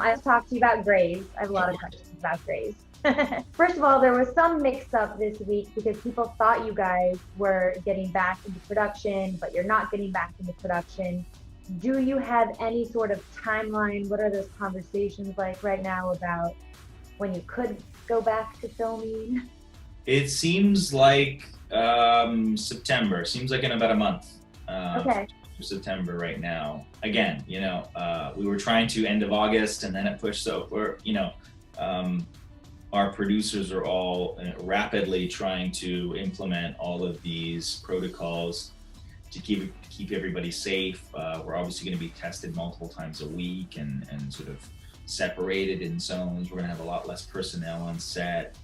I've talked to you about Grays. I have a lot of questions about Grays. First of all, there was some mix-up this week because people thought you guys were getting back into production, but you're not getting back into production. Do you have any sort of timeline? What are those conversations like right now about when you could go back to filming? It seems like September. Seems like in about a month. Okay. September right now. Again, we were trying to end of August, and then it pushed. So our producers are all rapidly trying to implement all of these protocols to keep everybody safe. We're obviously going to be tested multiple times a week and sort of separated in zones. We're going to have a lot less personnel on set.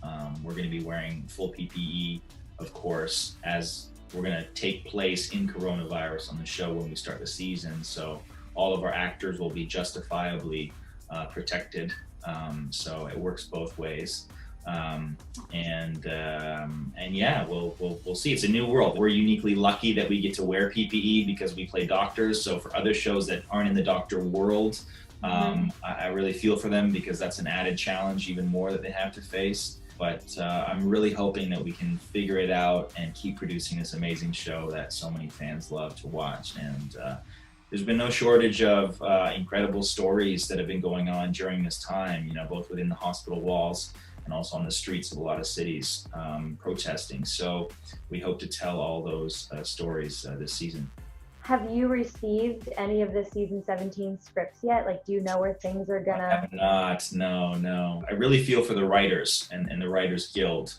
We're going to be wearing full PPE, of course, as we're going to take place in coronavirus on the show when we start the season. So all of our actors will be justifiably protected. So it works both ways. And yeah, we'll see. It's a new world. We're uniquely lucky that we get to wear PPE because we play doctors. So for other shows that aren't in the doctor world, I really feel for them because that's an added challenge, even more that they have to face. But I'm really hoping that we can figure it out and keep producing this amazing show that so many fans love to watch. And there's been no shortage of incredible stories that have been going on during this time, both within the hospital walls and also on the streets of a lot of cities protesting. So we hope to tell all those stories this season. Have you received any of the season 17 scripts yet? Like, do you know where things are gonna? I have not, no. I really feel for the writers and the Writers Guild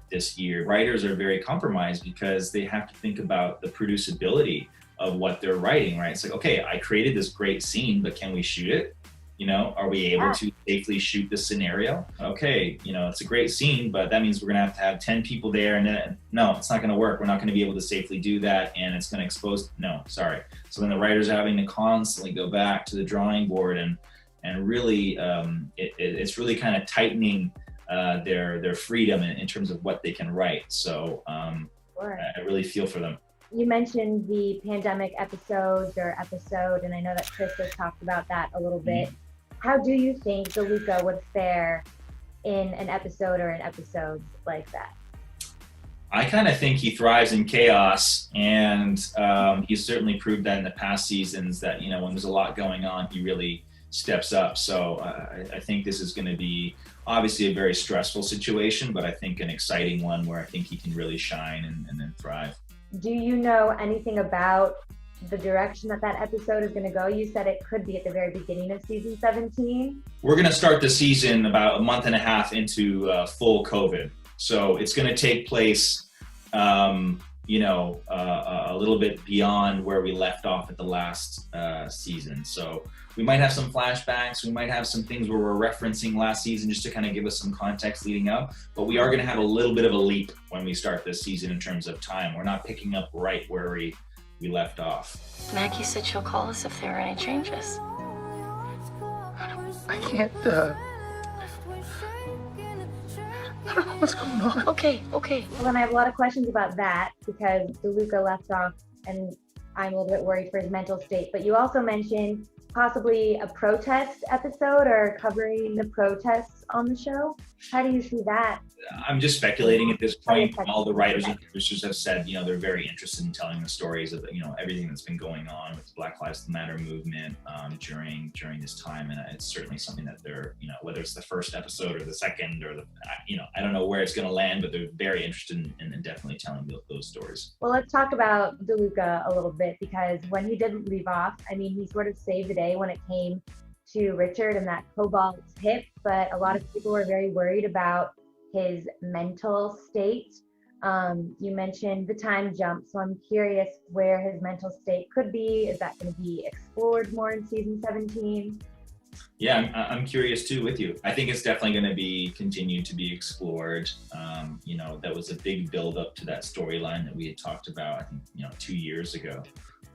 this year. Writers are very compromised because they have to think about the producibility of what they're writing, right? It's like, okay, I created this great scene, but can we shoot it? Are we able to safely shoot this scenario? Okay, it's a great scene, but that means we're gonna have to have 10 people there, and then, no, it's not gonna work. We're not gonna be able to safely do that, and it's gonna expose, no, sorry. So then the writers are having to constantly go back to the drawing board and really, it's really kind of tightening their freedom in terms of what they can write. So Sure. I really feel for them. You mentioned the pandemic episode, and I know that Chris has talked about that a little bit. How do you think DeLuca would fare in an episode or in episodes like that? I kind of think he thrives in chaos, and he's certainly proved that in the past seasons that, when there's a lot going on, he really steps up. So I think this is going to be obviously a very stressful situation, but I think an exciting one where I think he can really shine and then thrive. Do you know anything about the direction that episode is going to go? You said it could be at the very beginning of season 17. We're going to start the season about a month and a half into full COVID. So it's going to take place, a little bit beyond where we left off at the last season. So we might have some flashbacks. We might have some things where we're referencing last season just to kind of give us some context leading up. But we are going to have a little bit of a leap when we start this season in terms of time. We're not picking up right where we left off. Maggie said she'll call us if there are any changes. I can't, I don't know what's going on. Okay. Well, then I have a lot of questions about that because DeLuca left off and I'm a little bit worried for his mental state. But you also mentioned possibly a protest episode or covering the protests on the show. How do you see that? I'm just speculating at this point. All the writers and producers have said, they're very interested in telling the stories of, everything that's been going on with the Black Lives Matter movement during this time. And it's certainly something that they're, whether it's the first episode or the second or I don't know where it's going to land, but they're very interested in definitely telling those stories. Well, let's talk about DeLuca a little bit because when he didn't leave off, he sort of saved the day when it came to Richard and that cobalt hip, but a lot of people were very worried about his mental state. You mentioned the time jump, so I'm curious where his mental state could be. Is that going to be explored more in season 17? Yeah, I'm curious too with you. I think it's definitely going to be continued to be explored. That was a big build up to that storyline that we had talked about, I think, 2 years ago.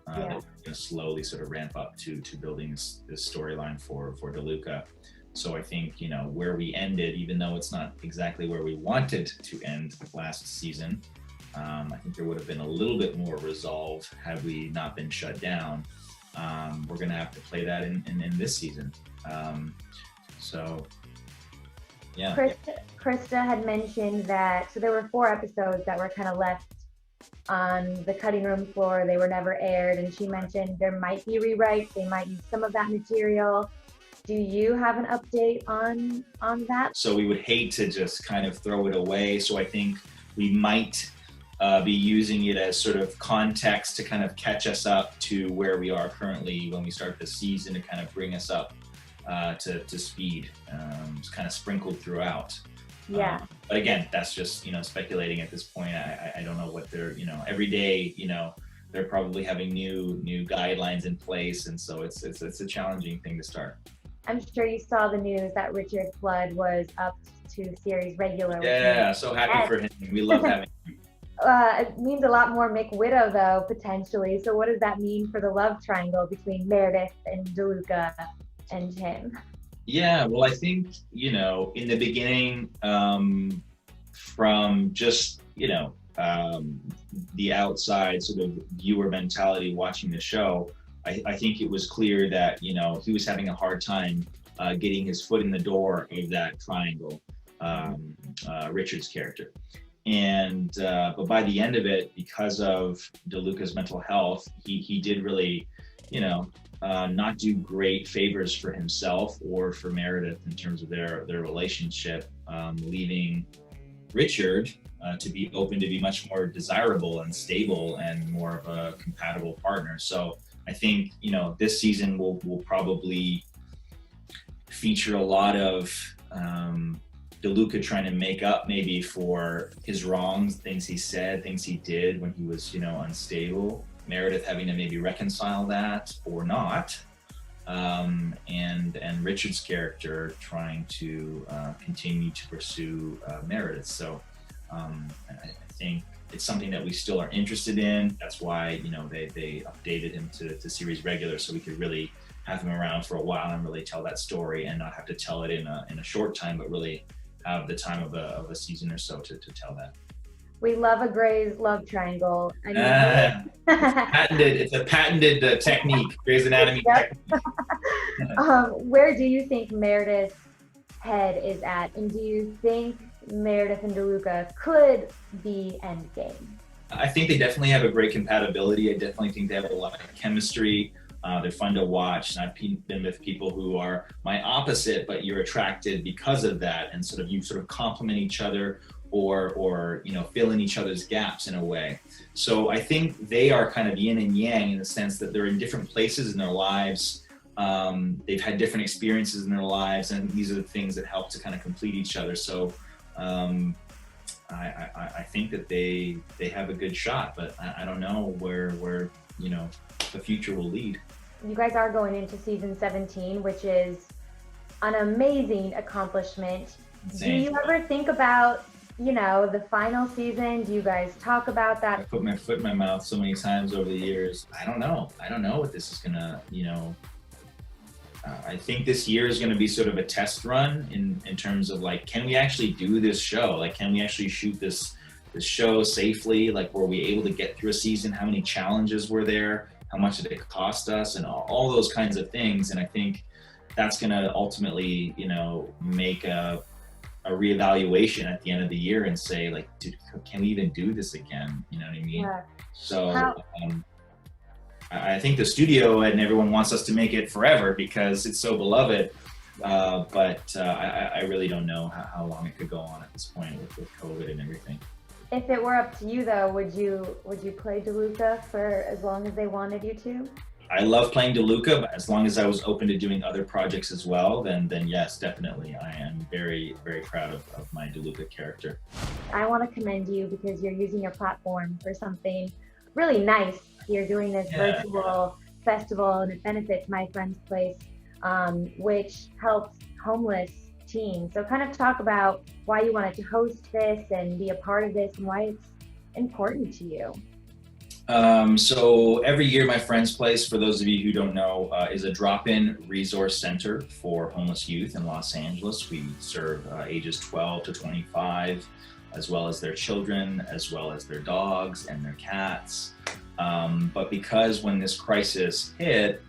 That we're going to slowly sort of ramp up to building this storyline for DeLuca. So I think, where we ended, even though it's not exactly where we wanted to end last season, I think there would have been a little bit more resolve had we not been shut down. we're going to have to play that in this season. So, yeah. Krista had mentioned that, so there were 4 episodes that were kind of left on the cutting room floor. They were never aired, and she mentioned there might be rewrites. They might use some of that material. Do you have an update on that? So we would hate to just kind of throw it away. So I think we might be using it as sort of context to kind of catch us up to where we are currently when we start the season, to kind of bring us up to speed. It's kind of sprinkled throughout. Yeah. But again, that's just, speculating at this point. I don't know what they're, every day, they're probably having new guidelines in place. And so it's a challenging thing to start. I'm sure you saw the news that Richard Flood was up to series regular. Yeah, so happy for him. We love having him. It means a lot more McWidow, though, potentially. So what does that mean for the love triangle between Meredith and DeLuca and him? Yeah, well, I think, in the beginning, from just, the outside sort of viewer mentality watching the show, I think it was clear that, he was having a hard time getting his foot in the door of that triangle, Richard's character. And but by the end of it, because of DeLuca's mental health, he did really, not do great favors for himself or for Meredith in terms of their relationship, leaving Richard to be open to be much more desirable and stable and more of a compatible partner. So I think, this season will probably feature a lot of DeLuca trying to make up maybe for his wrongs, things he said, things he did when he was, unstable. Meredith having to maybe reconcile that or not. And Richard's character trying to continue to pursue Meredith. So I think it's something that we still are interested in. That's why, they updated him to series regular, so we could really have him around for a while and really tell that story and not have to tell it in a short time, but really have the time of a season or so to tell that. We love a Grey's love triangle. It's a patented technique, Grey's Anatomy technique. Where do you think Meredith's head is at? And do you think Meredith and DeLuca could be endgame? I think they definitely have a great compatibility. I definitely think they have a lot of chemistry. They're fun to watch. And I've been with people who are my opposite, but you're attracted because of that. And you sort of complement each other or fill in each other's gaps in a way. So I think they are kind of yin and yang in the sense that they're in different places in their lives. They've had different experiences in their lives, and these are the things that help to kind of complete each other. So I think that they have a good shot, but I don't know where the future will lead. You guys are going into season 17, which is an amazing accomplishment. Insane. Do you ever think about, the final season? Do you guys talk about that? I put my foot in my mouth so many times over the years. I don't know what this is gonna, I think this year is gonna be sort of a test run in terms of can we actually do this show? Can we actually shoot this show safely? Were we able to get through a season? How many challenges were there? How much did it cost us? And all those kinds of things. And I think that's gonna ultimately, make a reevaluation at the end of the year and say, dude, can we even do this again? You know what I mean? Yeah. So I think the studio and everyone wants us to make it forever because it's so beloved. But I really don't know how long it could go on at this point with COVID and everything. If it were up to you, though, would you play DeLuca for as long as they wanted you to? I love playing DeLuca, but as long as I was open to doing other projects as well, then yes, definitely. I am very, very proud of my DeLuca character. I want to commend you because you're using your platform for something really nice. You're doing this virtual festival, and it benefits My Friend's Place, which helps homeless teens. So kind of talk about why you wanted to host this and be a part of this and why it's important to you. So every year, My Friend's Place, for those of you who don't know, is a drop-in resource center for homeless youth in Los Angeles. We serve ages 12 to 25, as well as their children, as well as their dogs and their cats. But because when this crisis hit,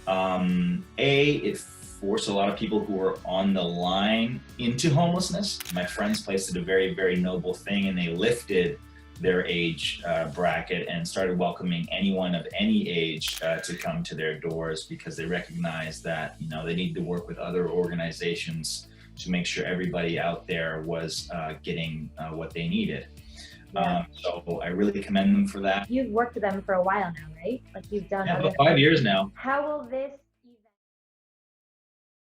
it forced a lot of people who were on the line into homelessness. My friends Place did a very, very noble thing, and they lifted their age bracket and started welcoming anyone of any age to come to their doors, because they recognized that, you know, they need to work with other organizations to make sure everybody out there was getting what they needed. Yeah. So I really commend them for that. You've worked with them for a while now, right? Like you've done About 5 years now. How will this